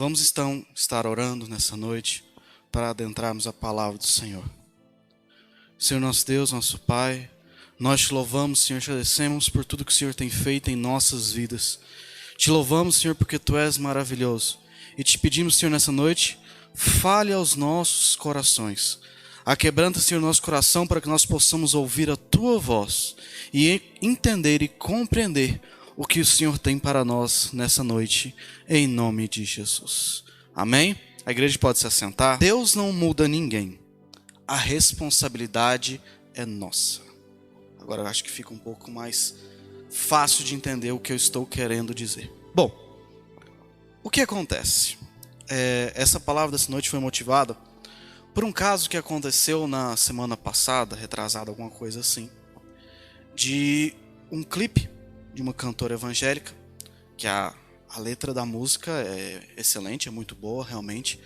Vamos então estar orando nessa noite para adentrarmos a palavra do Senhor. Senhor nosso Deus, nosso Pai, nós te louvamos, Senhor, te agradecemos por tudo que o Senhor tem feito em nossas vidas. Te louvamos, Senhor, porque Tu és maravilhoso. E te pedimos, Senhor, nessa noite, fale aos nossos corações. Aquebranta, Senhor, nosso coração para que nós possamos ouvir a Tua voz e entender e compreender o que o Senhor tem para nós nessa noite, em nome de Jesus. Amém? A igreja pode se assentar. Deus não muda ninguém. A responsabilidade é nossa. Agora eu acho que fica um pouco mais fácil de entender o que eu estou querendo dizer. Bom, o que acontece? Essa palavra dessa noite foi motivada por um caso que aconteceu na semana passada, retrasada, alguma coisa assim, de um clipe de uma cantora evangélica, que a letra da música é excelente, é muito boa realmente,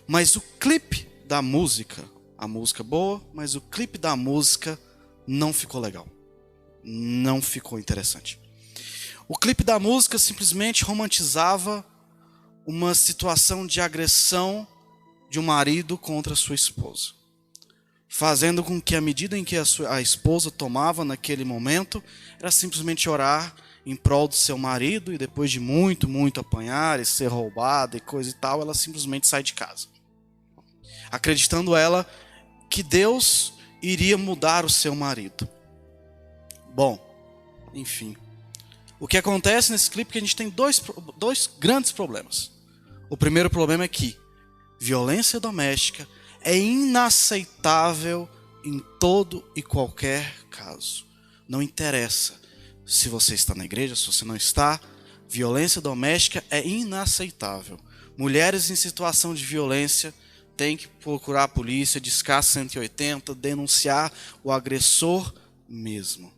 mas o clipe da música, a música boa, mas o clipe da música não ficou legal, não ficou interessante. O clipe da música simplesmente romantizava uma situação de agressão de um marido contra sua esposa, fazendo com que a medida em que a esposa tomava naquele momento era simplesmente orar em prol do seu marido, e depois de muito apanhar e ser roubada e coisa e tal, ela simplesmente sai de casa, acreditando ela que Deus iria mudar o seu marido. Bom, enfim, o que acontece nesse clipe é que a gente tem dois grandes problemas. O primeiro problema é que violência doméstica é inaceitável em todo e qualquer caso. Não interessa se você está na igreja, se você não está, violência doméstica é inaceitável. Mulheres em situação de violência têm que procurar a polícia, discar 180, denunciar o agressor mesmo.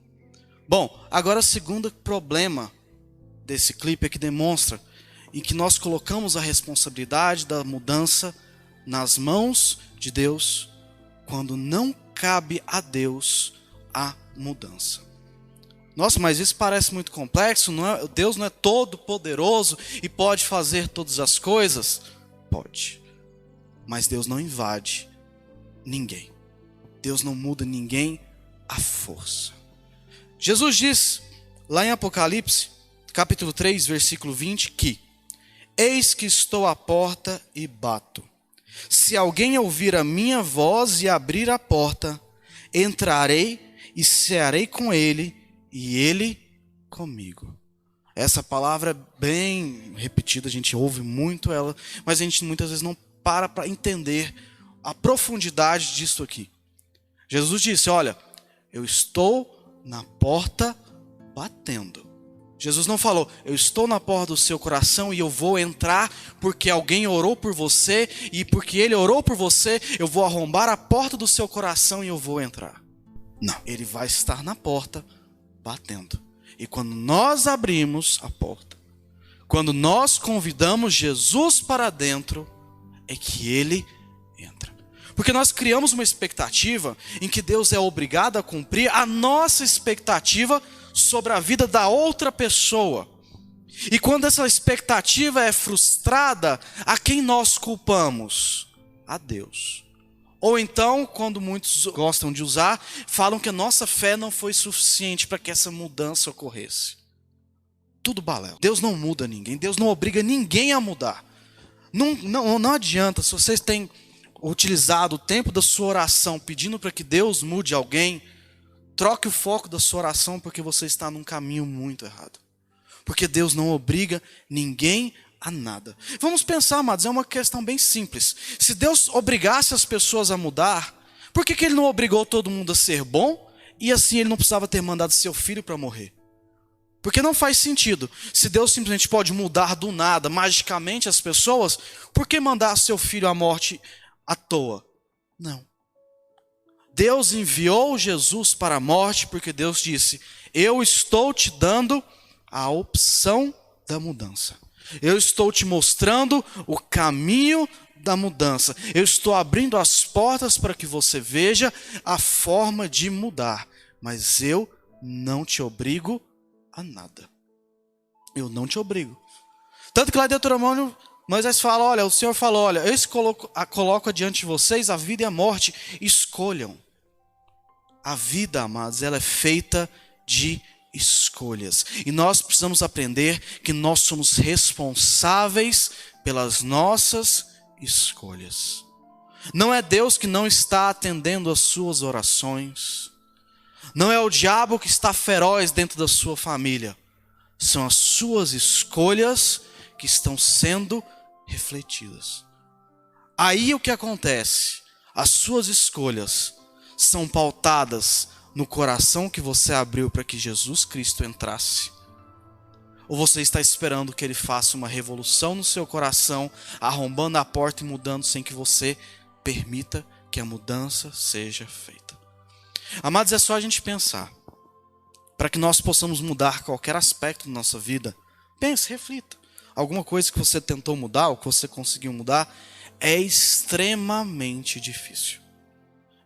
Bom, agora o segundo problema desse clipe é que demonstra em que nós colocamos a responsabilidade da mudança nas mãos de Deus, quando não cabe a Deus a mudança. Nossa, mas isso parece muito complexo, não é? Deus não é todo poderoso e pode fazer todas as coisas? Pode. Mas Deus não invade ninguém. Deus não muda ninguém à força. Jesus diz lá em Apocalipse, capítulo 3, versículo 20, que eis que estou à porta e bato. Se alguém ouvir a minha voz e abrir a porta, entrarei e cearei com ele e ele comigo. Essa palavra é bem repetida, a gente ouve muito ela, mas a gente muitas vezes não para entender a profundidade disso aqui. Jesus disse, olha, eu estou na porta batendo. Jesus não falou, eu estou na porta do seu coração e eu vou entrar porque alguém orou por você e porque ele orou por você, eu vou arrombar a porta do seu coração e eu vou entrar. Não, ele vai estar na porta batendo. E quando nós abrimos a porta, quando nós convidamos Jesus para dentro, é que ele entra. Porque nós criamos uma expectativa em que Deus é obrigado a cumprir a nossa expectativa sobre a vida da outra pessoa. E quando essa expectativa é frustrada, a quem nós culpamos? A Deus. Ou então, quando muitos gostam de usar, falam que a nossa fé não foi suficiente para que essa mudança ocorresse. Tudo balela. Deus não muda ninguém, Deus não obriga ninguém a mudar. Não adianta, se vocês têm utilizado o tempo da sua oração pedindo para que Deus mude alguém, troque o foco da sua oração porque você está num caminho muito errado. Porque Deus não obriga ninguém a nada. Vamos pensar, amados, é uma questão bem simples. Se Deus obrigasse as pessoas a mudar, por que Ele não obrigou todo mundo a ser bom e assim Ele não precisava ter mandado seu filho para morrer? Porque não faz sentido. Se Deus simplesmente pode mudar do nada, magicamente as pessoas, por que mandar seu filho à morte à toa? Não. Deus enviou Jesus para a morte porque Deus disse, eu estou te dando a opção da mudança. Eu estou te mostrando o caminho da mudança. Eu estou abrindo as portas para que você veja a forma de mudar. Mas eu não te obrigo a nada. Eu não te obrigo. Tanto que lá em Deuteronômio Moisés fala, olha, o Senhor falou, olha, eu coloco adiante de vocês a vida e a morte, escolham. A vida, amados, ela é feita de escolhas. E nós precisamos aprender que nós somos responsáveis pelas nossas escolhas. Não é Deus que não está atendendo às suas orações. Não é o diabo que está feroz dentro da sua família. São as suas escolhas que estão sendo refletidas. Aí o que acontece? As suas escolhas são pautadas no coração que você abriu para que Jesus Cristo entrasse? Ou você está esperando que Ele faça uma revolução no seu coração, arrombando a porta e mudando sem que você permita que a mudança seja feita? Amados, é só a gente pensar. Para que nós possamos mudar qualquer aspecto da nossa vida, pense, reflita. Alguma coisa que você tentou mudar, ou que você conseguiu mudar, é extremamente difícil.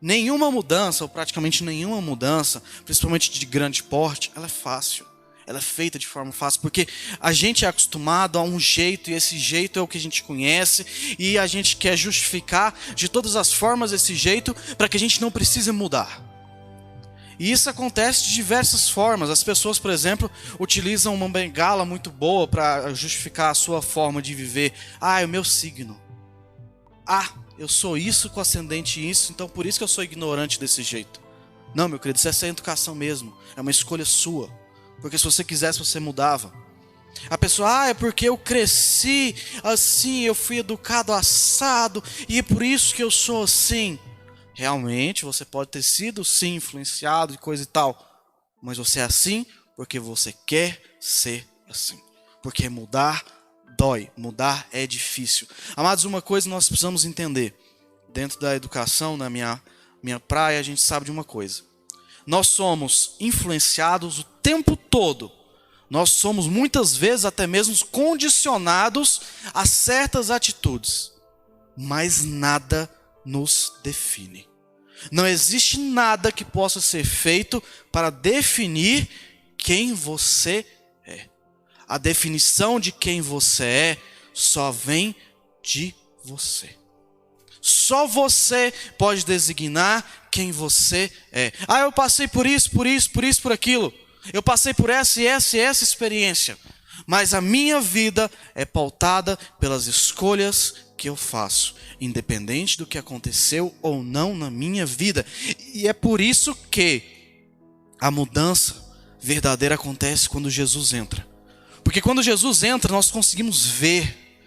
Nenhuma mudança, ou praticamente nenhuma mudança, principalmente de grande porte, ela é fácil. Ela é feita de forma fácil, porque a gente é acostumado a um jeito, e esse jeito é o que a gente conhece, e a gente quer justificar de todas as formas esse jeito, para que a gente não precise mudar. E isso acontece de diversas formas. As pessoas, por exemplo, utilizam uma bengala muito boa para justificar a sua forma de viver. Ah, é o meu signo. Ah, eu sou isso com ascendente isso, então por isso que eu sou ignorante desse jeito. Não, meu querido, isso é essa educação mesmo. É uma escolha sua. Porque se você quisesse, você mudava. A pessoa, é porque eu cresci assim, eu fui educado assado, e é por isso que eu sou assim. Realmente, você pode ter sido, sim, influenciado e coisa e tal. Mas você é assim porque você quer ser assim. Porque mudar dói, mudar é difícil. Amados, uma coisa nós precisamos entender. Dentro da educação, na minha praia, a gente sabe de uma coisa. Nós somos influenciados o tempo todo. Nós somos muitas vezes até mesmo condicionados a certas atitudes. Mas nada nos define. Não existe nada que possa ser feito para definir quem você é. A definição de quem você é só vem de você. Só você pode designar quem você é. Ah, eu passei por isso, por aquilo. Eu passei por essa e essa experiência. Mas a minha vida é pautada pelas escolhas que eu faço, independente do que aconteceu ou não na minha vida. E é por isso que a mudança verdadeira acontece quando Jesus entra. Porque quando Jesus entra, nós conseguimos ver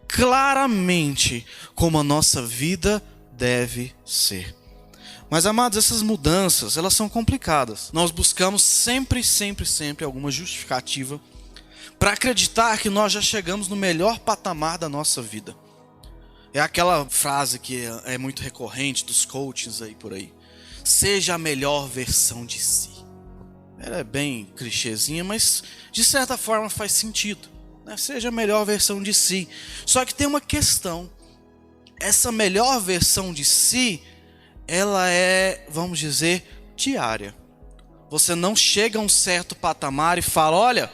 claramente como a nossa vida deve ser. Mas, amados, essas mudanças, elas são complicadas. Nós buscamos sempre alguma justificativa para acreditar que nós já chegamos no melhor patamar da nossa vida. É aquela frase que é muito recorrente dos coaches aí por aí. Seja a melhor versão de si. Ela é bem clichêzinha, mas de certa forma faz sentido, né? Seja a melhor versão de si. Só que tem uma questão. Essa melhor versão de si, ela é, vamos dizer, diária. Você não chega a um certo patamar e fala, olha,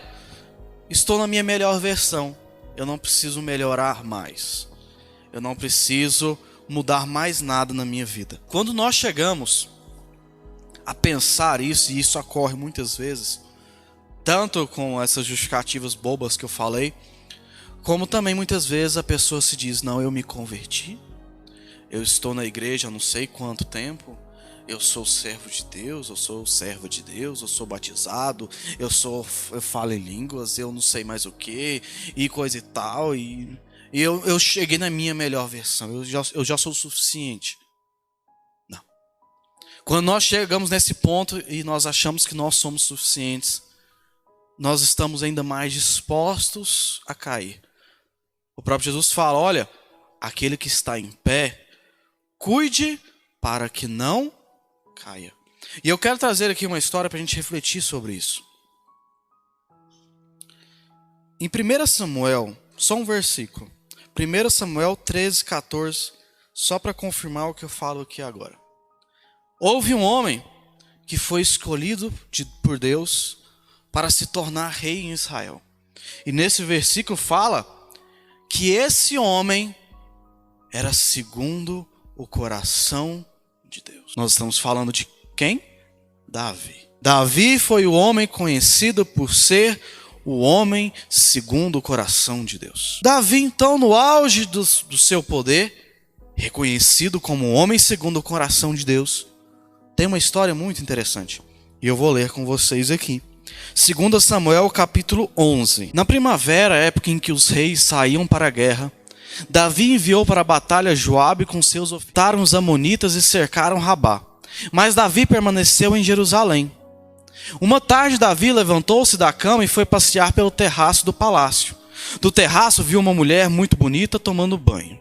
estou na minha melhor versão. Eu não preciso melhorar mais. Eu não preciso mudar mais nada na minha vida. Quando nós chegamos a pensar isso, e isso ocorre muitas vezes, tanto com essas justificativas bobas que eu falei, como também muitas vezes a pessoa se diz, não, eu me converti, eu estou na igreja há não sei quanto tempo, eu sou servo de Deus, eu sou serva de Deus, eu sou batizado, eu falo em línguas, eu não sei mais o que, e coisa e tal, e eu cheguei na minha melhor versão, eu já sou o suficiente. Não. Quando nós chegamos nesse ponto e nós achamos que nós somos suficientes, nós estamos ainda mais dispostos a cair. O próprio Jesus fala, olha, aquele que está em pé, cuide para que não caia. E eu quero trazer aqui uma história para a gente refletir sobre isso. Em 1 Samuel, só um versículo. 1 Samuel 13, 14, só para confirmar o que eu falo aqui agora. Houve um homem que foi escolhido por Deus para se tornar rei em Israel. E nesse versículo fala que esse homem era segundo o coração de Deus. Nós estamos falando de quem? Davi. Davi foi o homem conhecido por ser o homem segundo o coração de Deus. Davi, então, no auge do seu poder, reconhecido como um homem segundo o coração de Deus, tem uma história muito interessante. E eu vou ler com vocês aqui. 2 Samuel, capítulo 11. Na primavera, época em que os reis saíam para a guerra, Davi enviou para a batalha Joabe com seus oficiais, os amonitas e cercaram Rabá. Mas Davi permaneceu em Jerusalém. Uma tarde, Davi levantou-se da cama e foi passear pelo terraço do palácio. Do terraço viu uma mulher muito bonita tomando banho.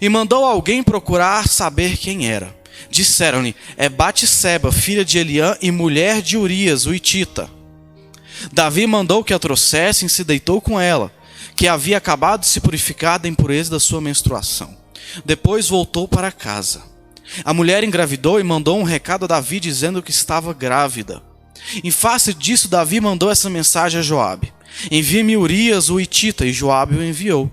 E mandou alguém procurar saber quem era. Disseram-lhe: é Batseba, filha de Eliã e mulher de Urias, o hitita. Davi mandou que a trouxessem e se deitou com ela, que havia acabado de se purificar da impureza da sua menstruação. Depois voltou para casa. A mulher engravidou e mandou um recado a Davi dizendo que estava grávida. Em face disso, Davi mandou essa mensagem a Joabe: envie-me Urias, o hitita, e Joabe o enviou.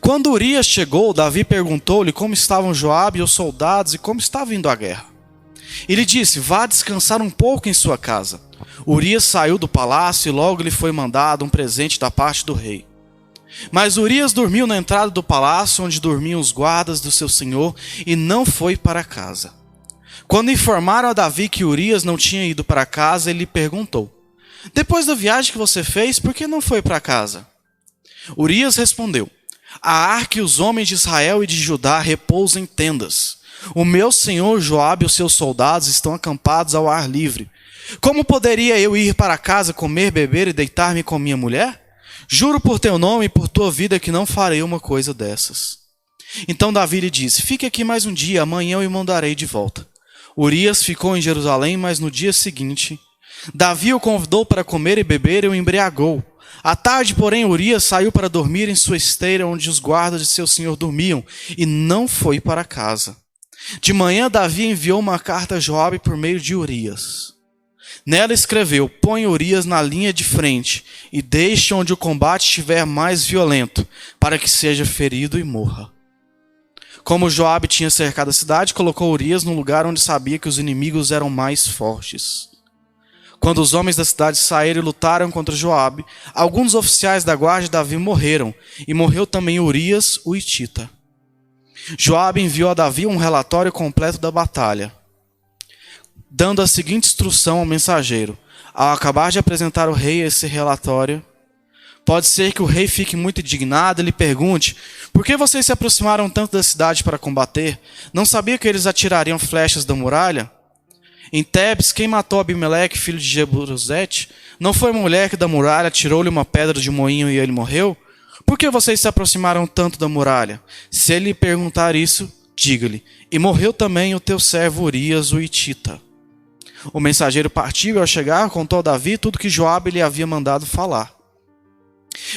Quando Urias chegou, Davi perguntou-lhe como estavam Joabe e os soldados e como estava indo a guerra. Ele disse: vá descansar um pouco em sua casa. Urias saiu do palácio e logo lhe foi mandado um presente da parte do rei. Mas Urias dormiu na entrada do palácio, onde dormiam os guardas do seu senhor, e não foi para casa. Quando informaram a Davi que Urias não tinha ido para casa, ele lhe perguntou: depois da viagem que você fez, por que não foi para casa? Urias respondeu: a arca e os homens de Israel e de Judá repousam em tendas. O meu senhor Joabe e os seus soldados estão acampados ao ar livre. Como poderia eu ir para casa, comer, beber e deitar-me com minha mulher? Juro por teu nome e por tua vida que não farei uma coisa dessas. Então Davi lhe disse: fique aqui mais um dia, amanhã eu o mandarei de volta. Urias ficou em Jerusalém, mas no dia seguinte, Davi o convidou para comer e beber e o embriagou. À tarde, porém, Urias saiu para dormir em sua esteira, onde os guardas de seu senhor dormiam, e não foi para casa. De manhã, Davi enviou uma carta a Joabe por meio de Urias. Nela escreveu: põe Urias na linha de frente e deixe onde o combate estiver mais violento, para que seja ferido e morra. Como Joabe tinha cercado a cidade, colocou Urias no lugar onde sabia que os inimigos eram mais fortes. Quando os homens da cidade saíram e lutaram contra Joabe, alguns oficiais da guarda de Davi morreram, e morreu também Urias, o hitita. Joabe enviou a Davi um relatório completo da batalha, dando a seguinte instrução ao mensageiro: ao acabar de apresentar ao rei esse relatório, pode ser que o rei fique muito indignado e lhe pergunte: por que vocês se aproximaram tanto da cidade para combater? Não sabia que eles atirariam flechas da muralha? Em Tebes, quem matou Abimeleque, filho de Jeburosete? Não foi uma mulher que da muralha tirou-lhe uma pedra de moinho e ele morreu? Por que vocês se aproximaram tanto da muralha? Se ele lhe perguntar isso, diga-lhe: e morreu também o teu servo Urias, o hitita. O mensageiro partiu e ao chegar contou a Davi tudo que Joabe lhe havia mandado falar,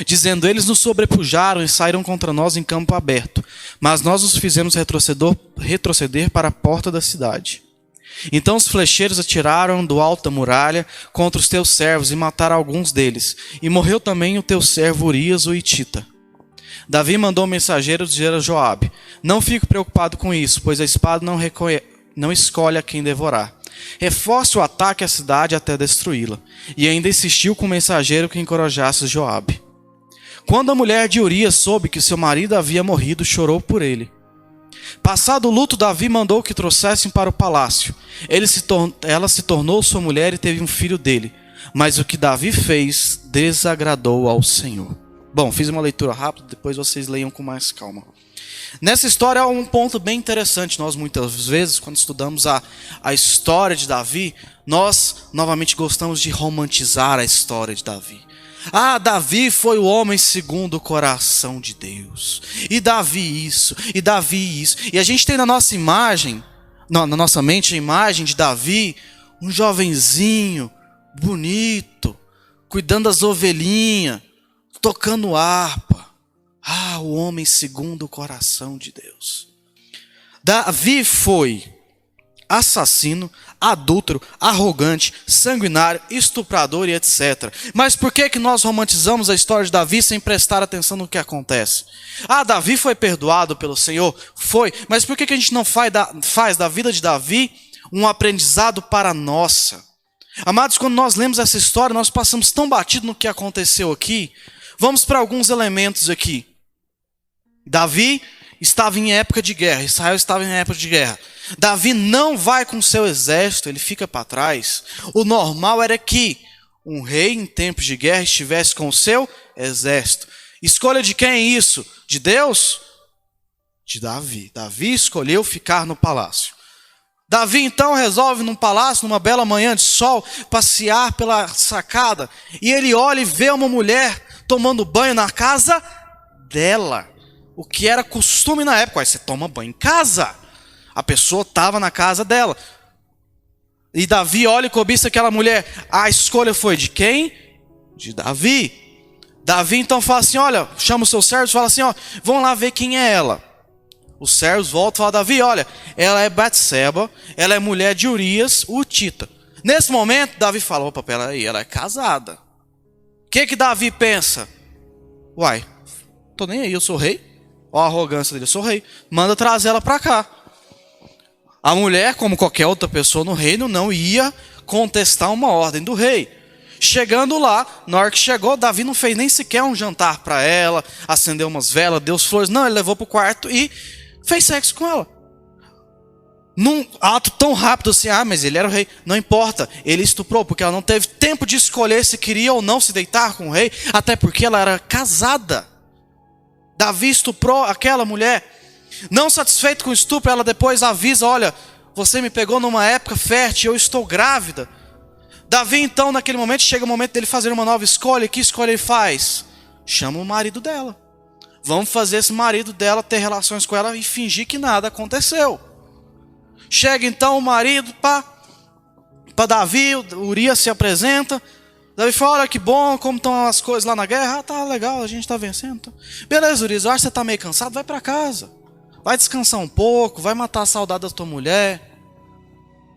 dizendo: eles nos sobrepujaram e saíram contra nós em campo aberto, mas nós os fizemos retroceder para a porta da cidade. Então os flecheiros atiraram do alto da muralha contra os teus servos e mataram alguns deles, e morreu também o teu servo Urias, o hitita. Davi mandou o mensageiro dizer a Joabe: não fique preocupado com isso, pois a espada não escolhe a quem devorar. Reforce o ataque à cidade até destruí-la. E ainda insistiu com o mensageiro que encorajasse Joabe. Quando a mulher de Urias soube que seu marido havia morrido, chorou por ele. Passado o luto, Davi mandou que trouxessem para o palácio. Ela se tornou sua mulher e teve um filho dele. Mas o que Davi fez desagradou ao Senhor. Bom, fiz uma leitura rápida, depois vocês leiam com mais calma. Nessa história há um ponto bem interessante. Nós muitas vezes, quando estudamos a história de Davi, nós novamente gostamos de romantizar a história de Davi. Ah, Davi foi o homem segundo o coração de Deus. E Davi isso, e Davi isso. E a gente tem na nossa imagem, na nossa mente, a imagem de Davi, um jovenzinho, bonito, cuidando das ovelhinhas, tocando harpa. Ah, o homem segundo o coração de Deus. Davi foi assassino, adúltero, arrogante, sanguinário, estuprador e etc. Mas por que nós romantizamos a história de Davi sem prestar atenção no que acontece? Davi foi perdoado pelo Senhor? Foi. Mas por que a gente não faz da vida de Davi um aprendizado para a nossa? Amados, quando nós lemos essa história, nós passamos tão batido no que aconteceu aqui. Vamos para alguns elementos aqui. Davi estava em época de guerra, Israel estava em época de guerra. Davi não vai com seu exército, ele fica para trás. O normal era que um rei em tempos de guerra estivesse com o seu exército. Escolha de quem isso? De Deus? De Davi. Davi escolheu ficar no palácio. Davi então resolve num palácio, numa bela manhã de sol, passear pela sacada. E ele olha e vê uma mulher tomando banho na casa dela. O que era costume na época. Você toma banho em casa. A pessoa estava na casa dela. E Davi olha e cobiça aquela mulher. A escolha foi de quem? De Davi. Davi então fala assim, olha, chama os seus servos e fala assim, vão lá ver quem é ela. Os servos voltam e falam, Davi, olha, ela é Batseba, ela é mulher de Urias, o Hitita. Nesse momento, Davi fala, opa, peraí, ela é casada. O que Davi pensa? Uai, tô nem aí, eu sou rei. Olha a arrogância dele, eu sou rei. Manda trazer ela para cá. A mulher, como qualquer outra pessoa no reino, não ia contestar uma ordem do rei. Chegando lá, na hora que chegou, Davi não fez nem sequer um jantar para ela, acendeu umas velas, deu flores. Não, ele levou para o quarto e fez sexo com ela. Num ato tão rápido assim, mas ele era o rei. Não importa, ele estuprou, porque ela não teve tempo de escolher se queria ou não se deitar com o rei, até porque ela era casada. Davi estuprou aquela mulher. Não satisfeito com o estupro, ela depois avisa, olha, você me pegou numa época fértil, eu estou grávida. Davi então, naquele momento, chega o momento dele fazer uma nova escolha. Que escolha ele faz? Chama o marido dela. Vamos fazer esse marido dela ter relações com ela e fingir que nada aconteceu. Chega então o marido para Davi, Urias se apresenta. Davi fala, olha que bom, como estão as coisas lá na guerra. Tá legal, a gente tá vencendo. Beleza, Urias, eu acho que você tá meio cansado, vai para casa. Vai descansar um pouco, vai matar a saudade da tua mulher.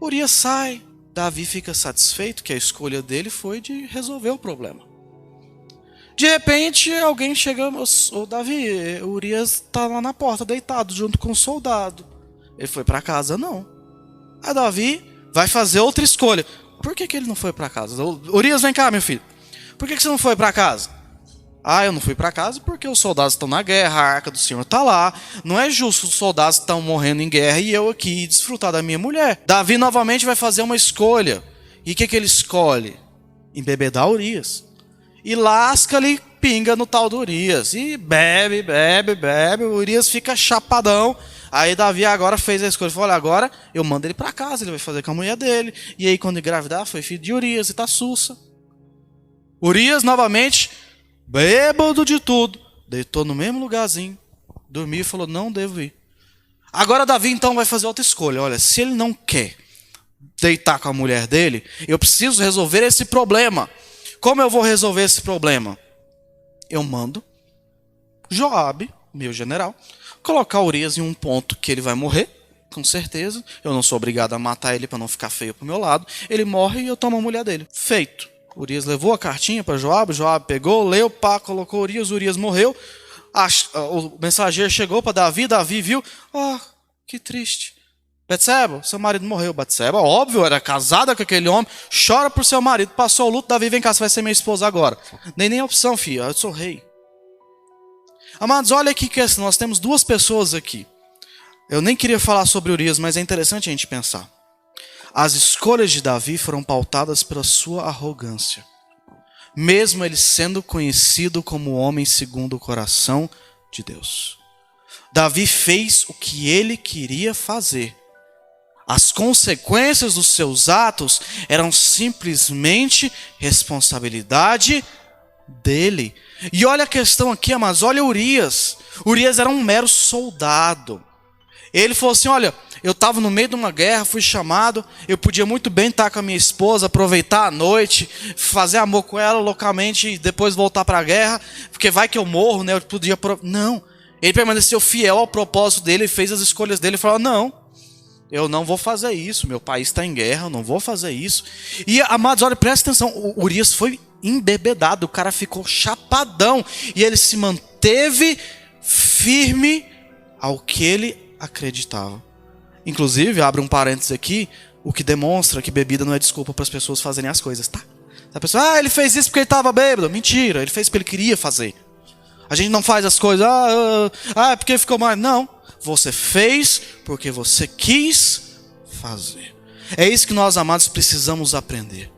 Urias sai. Davi fica satisfeito que a escolha dele foi de resolver o problema. De repente, alguém chega, Davi, Urias está lá na porta, deitado, junto com o soldado. Ele foi para casa? Não. Aí Davi vai fazer outra escolha. Por que ele não foi para casa? Urias, vem cá, meu filho. Por que você não foi para casa? Eu não fui para casa porque os soldados estão na guerra, a arca do Senhor está lá. Não é justo os soldados estão morrendo em guerra e eu aqui desfrutar da minha mulher. Davi novamente vai fazer uma escolha. E o que ele escolhe? Embebedar Urias. E lasca-lhe pinga no tal do Urias. E bebe. O Urias fica chapadão. Aí Davi agora fez a escolha. Falou, olha, agora eu mando ele para casa. Ele vai fazer com a mulher dele. E aí quando engravidar foi filho de Urias e tá sussa. Urias novamente, bêbado de tudo, deitou no mesmo lugarzinho, dormiu e falou, não devo ir. Agora Davi então vai fazer outra escolha. Olha, se ele não quer deitar com a mulher dele, eu preciso resolver esse problema. Como eu vou resolver esse problema? Eu mando Joabe, meu general, colocar Urias em um ponto que ele vai morrer, com certeza. Eu não sou obrigado a matar ele para não ficar feio pro meu lado. Ele morre e eu tomo a mulher dele. Feito. Urias levou a cartinha para Joabe, Joabe pegou, leu, colocou Urias morreu. O mensageiro chegou para Davi, Davi viu, que triste. Batseba, seu marido morreu. Batseba, óbvio, era casada com aquele homem, chora por seu marido, passou o luto. Davi, vem cá, você vai ser minha esposa agora. Nem opção, filho, eu sou rei. Amados, olha aqui que nós temos duas pessoas aqui. Eu nem queria falar sobre Urias, mas é interessante a gente pensar. As escolhas de Davi foram pautadas pela sua arrogância. Mesmo ele sendo conhecido como homem segundo o coração de Deus. Davi fez o que ele queria fazer. As consequências dos seus atos eram simplesmente responsabilidade dele. E olha a questão aqui, mas olha Urias. Urias era um mero soldado. Ele falou assim, olha, eu estava no meio de uma guerra, fui chamado, eu podia muito bem estar com a minha esposa, aproveitar a noite, fazer amor com ela localmente e depois voltar para a guerra, porque vai que eu morro, né? Eu podia... Não, ele permaneceu fiel ao propósito dele, fez as escolhas dele e falou, não, Eu não vou fazer isso, meu país está em guerra, eu não vou fazer isso. E, amados, olha, presta atenção, o Urias foi embebedado, o cara ficou chapadão, e ele se manteve firme ao que ele acreditava. Inclusive, abre um parênteses aqui, o que demonstra que bebida não é desculpa para as pessoas fazerem as coisas, tá? A pessoa, ele fez isso porque ele estava bêbado. Mentira, ele fez porque ele queria fazer. A gente não faz as coisas, porque ficou mal. Não, você fez porque você quis fazer. É isso que nós, amados, precisamos aprender.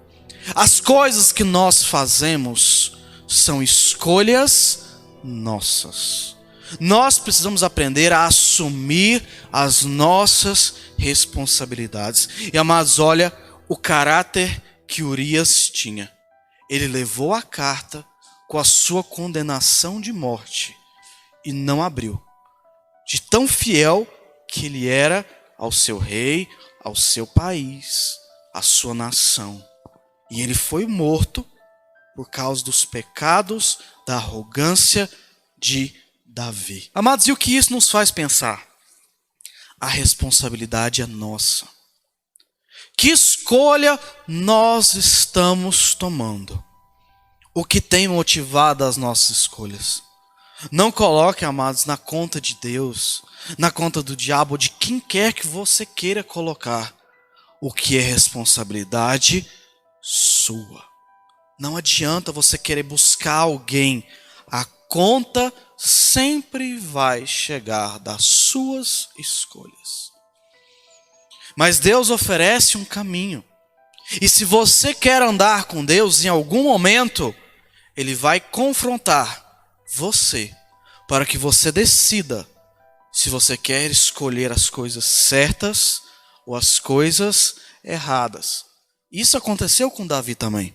As coisas que nós fazemos são escolhas nossas. Nós precisamos aprender a assumir as nossas responsabilidades. E, amados, olha o caráter que Urias tinha. Ele levou a carta com a sua condenação de morte e não abriu. De tão fiel que ele era ao seu rei, ao seu país, à sua nação. E ele foi morto por causa dos pecados, da arrogância de Davi. Amados, e o que isso nos faz pensar? A responsabilidade é nossa. Que escolha nós estamos tomando? O que tem motivado as nossas escolhas? Não coloque, amados, na conta de Deus, na conta do diabo, de quem quer que você queira colocar. O que é responsabilidade sua. Não adianta você querer buscar alguém. A conta sempre vai chegar das suas escolhas. Mas Deus oferece um caminho. E se você quer andar com Deus, em algum momento, Ele vai confrontar você, para que você decida se você quer escolher as coisas certas ou as coisas erradas. Isso aconteceu com Davi também.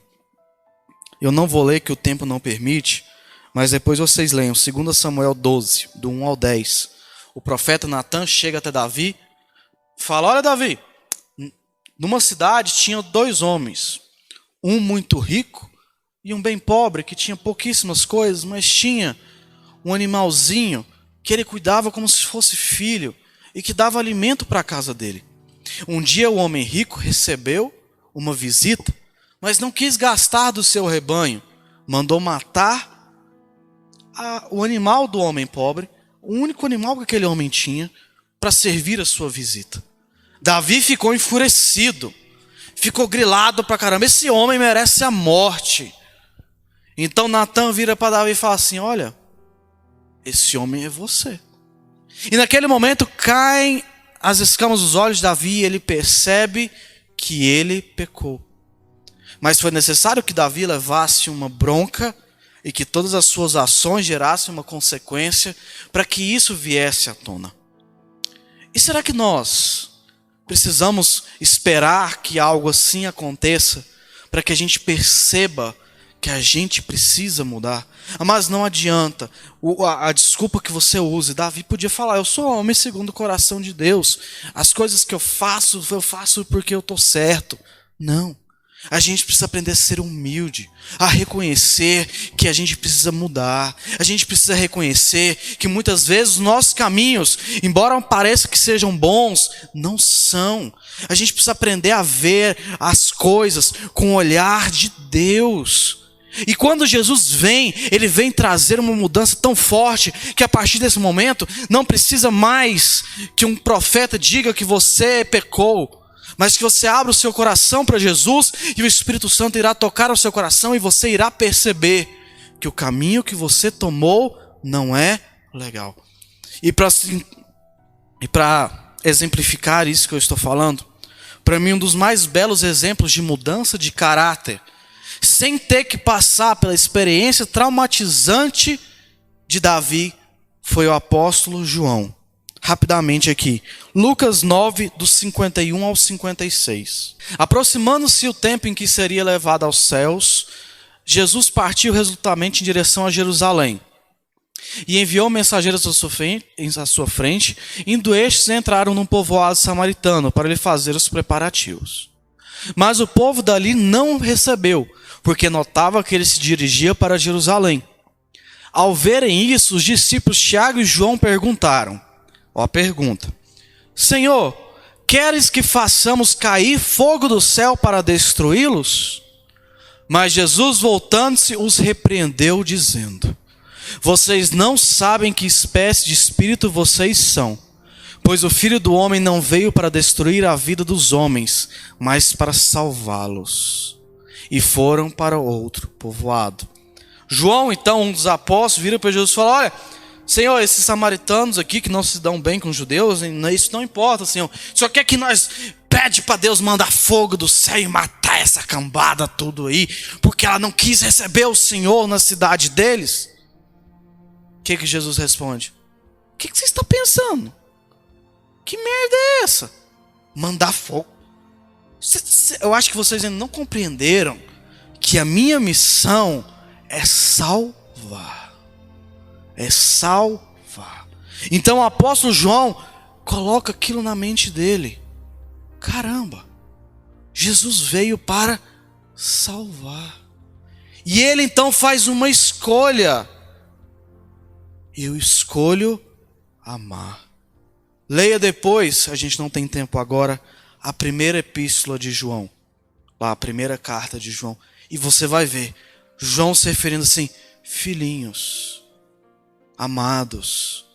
Eu não vou ler, que o tempo não permite, mas depois vocês leiam 2 Samuel 12, do 1 ao 10. O profeta Natan chega até Davi, fala, olha Davi, numa cidade tinha 2 homens, um muito rico e um bem pobre, que tinha pouquíssimas coisas, mas tinha um animalzinho que ele cuidava como se fosse filho e que dava alimento para a casa dele. Um dia o homem rico recebeu uma visita, mas não quis gastar do seu rebanho, mandou matar o animal do homem pobre, o único animal que aquele homem tinha, para servir a sua visita. Davi ficou enfurecido, ficou grilado pra caramba, esse homem merece a morte. Então Natan vira para Davi e fala assim, olha, esse homem é você. E naquele momento caem as escamas dos olhos de Davi e ele percebe que ele pecou. Mas foi necessário que Davi levasse uma bronca e que todas as suas ações gerassem uma consequência para que isso viesse à tona. E será que nós precisamos esperar que algo assim aconteça para que a gente perceba que a gente precisa mudar? Mas não adianta a desculpa que você use. Davi podia falar, eu sou homem segundo o coração de Deus. As coisas que eu faço porque eu estou certo. Não. A gente precisa aprender a ser humilde, a reconhecer que a gente precisa mudar. A gente precisa reconhecer que muitas vezes os nossos caminhos, embora pareça que sejam bons, não são. A gente precisa aprender a ver as coisas com o olhar de Deus. E quando Jesus vem, Ele vem trazer uma mudança tão forte que a partir desse momento não precisa mais que um profeta diga que você pecou, mas que você abra o seu coração para Jesus e o Espírito Santo irá tocar o seu coração e você irá perceber que o caminho que você tomou não é legal. E para exemplificar isso que eu estou falando, para mim um dos mais belos exemplos de mudança de caráter, sem ter que passar pela experiência traumatizante de Davi, foi o apóstolo João. Rapidamente aqui, Lucas 9, dos 51 ao 56. Aproximando-se o tempo em que seria levado aos céus, Jesus partiu resolutamente em direção a Jerusalém. E enviou mensageiros à sua frente, indo estes entraram num povoado samaritano para lhe fazer os preparativos. Mas o povo dali não o recebeu, porque notava que ele se dirigia para Jerusalém. Ao verem isso, os discípulos Tiago e João perguntaram, ó a pergunta, Senhor, queres que façamos cair fogo do céu para destruí-los? Mas Jesus, voltando-se, os repreendeu, dizendo: vocês não sabem que espécie de espírito vocês são, pois o Filho do Homem não veio para destruir a vida dos homens, mas para salvá-los. E foram para outro povoado. João, então, um dos apóstolos, vira para Jesus e fala: olha, Senhor, esses samaritanos aqui que não se dão bem com os judeus, isso não importa, Senhor. Só quer que nós pede para Deus mandar fogo do céu e matar essa cambada tudo aí, porque ela não quis receber o Senhor na cidade deles. O que Jesus responde? O que você está pensando? Que merda é essa? Mandar fogo. Eu acho que vocês ainda não compreenderam que a minha missão é salvar. É salvar. Então o apóstolo João coloca aquilo na mente dele. Caramba, Jesus veio para salvar. E ele então faz uma escolha. Eu escolho amar. Leia depois, a gente não tem tempo agora, a primeira epístola de João. Lá, a primeira carta de João. E você vai ver João se referindo assim: filhinhos, amados.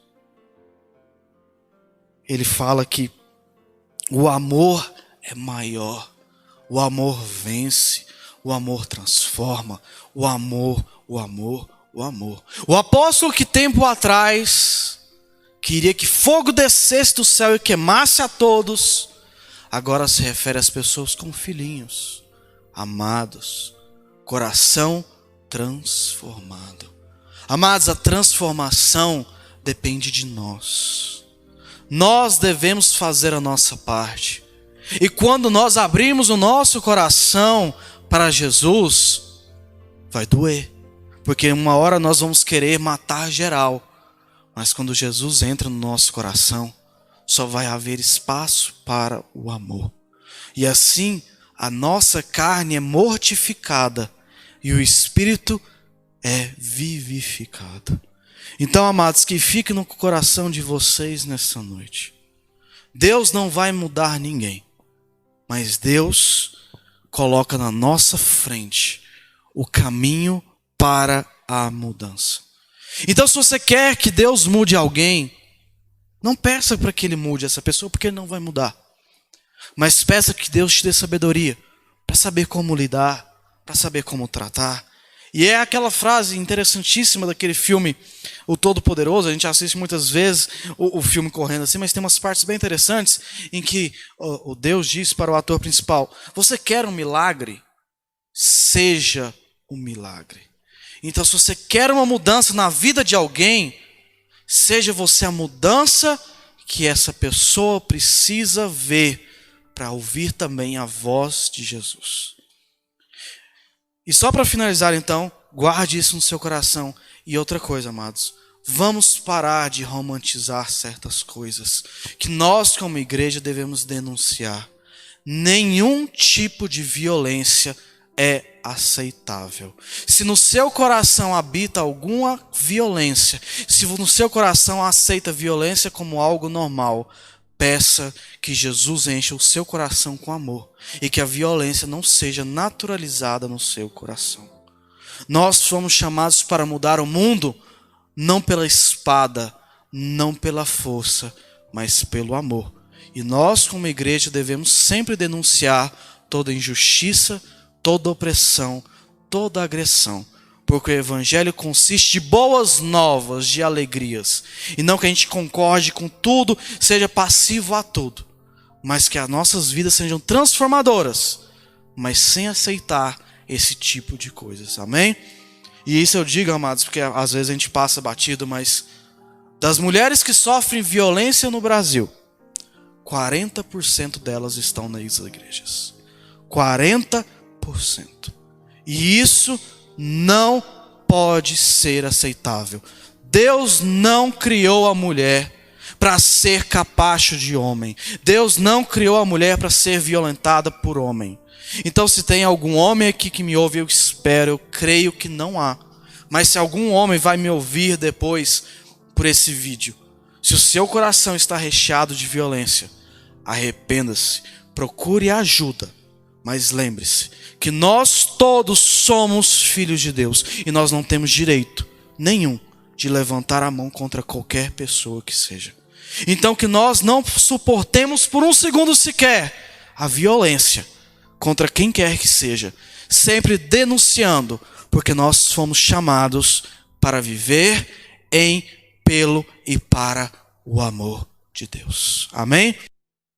Ele fala que o amor é maior. O amor vence. O amor transforma. O amor. O apóstolo que tempo atrás queria que fogo descesse do céu e queimasse a todos, agora se refere às pessoas como filhinhos, amados, coração transformado. Amados, a transformação depende de nós. Nós devemos fazer a nossa parte. E quando nós abrimos o nosso coração para Jesus, vai doer. Porque uma hora nós vamos querer matar geral. Mas quando Jesus entra no nosso coração, só vai haver espaço para o amor. E assim, a nossa carne é mortificada e o Espírito é vivificado. Então, amados, que fique no coração de vocês nessa noite. Deus não vai mudar ninguém, mas Deus coloca na nossa frente o caminho para a mudança. Então, se você quer que Deus mude alguém, não peça para que Ele mude essa pessoa, porque Ele não vai mudar. Mas peça que Deus te dê sabedoria para saber como lidar, para saber como tratar. E é aquela frase interessantíssima daquele filme O Todo-Poderoso. A gente assiste muitas vezes o filme correndo assim, mas tem umas partes bem interessantes em que o Deus diz para o ator principal: você quer um milagre? Seja um milagre. Então, se você quer uma mudança na vida de alguém, seja você a mudança que essa pessoa precisa ver para ouvir também a voz de Jesus. E só para finalizar então, guarde isso no seu coração. E outra coisa, amados, vamos parar de romantizar certas coisas que nós como igreja devemos denunciar. Nenhum tipo de violência é aceitável. Se no seu coração habita alguma violência, se no seu coração aceita violência como algo normal, peça que Jesus encha o seu coração com amor e que a violência não seja naturalizada no seu coração. Nós fomos chamados para mudar o mundo não pela espada, não pela força, mas pelo amor. E nós como igreja devemos sempre denunciar toda injustiça, toda opressão, toda agressão, porque o evangelho consiste de boas novas, de alegrias, e não que a gente concorde com tudo, seja passivo a tudo, mas que as nossas vidas sejam transformadoras, mas sem aceitar esse tipo de coisas, amém? E isso eu digo, amados, porque às vezes a gente passa batido, mas das mulheres que sofrem violência no Brasil, 40% delas estão nas igrejas. 40%. E isso não pode ser aceitável. Deus não criou a mulher para ser capacho de homem. Deus não criou a mulher para ser violentada por homem. Então, se tem algum homem aqui que me ouve, eu espero, eu creio que não há. Mas se algum homem vai me ouvir depois por esse vídeo, se o seu coração está recheado de violência, arrependa-se, procure ajuda. Mas lembre-se que nós todos somos filhos de Deus e nós não temos direito nenhum de levantar a mão contra qualquer pessoa que seja. Então que nós não suportemos por um segundo sequer a violência contra quem quer que seja, sempre denunciando, porque nós fomos chamados para viver em, pelo e para o amor de Deus. Amém?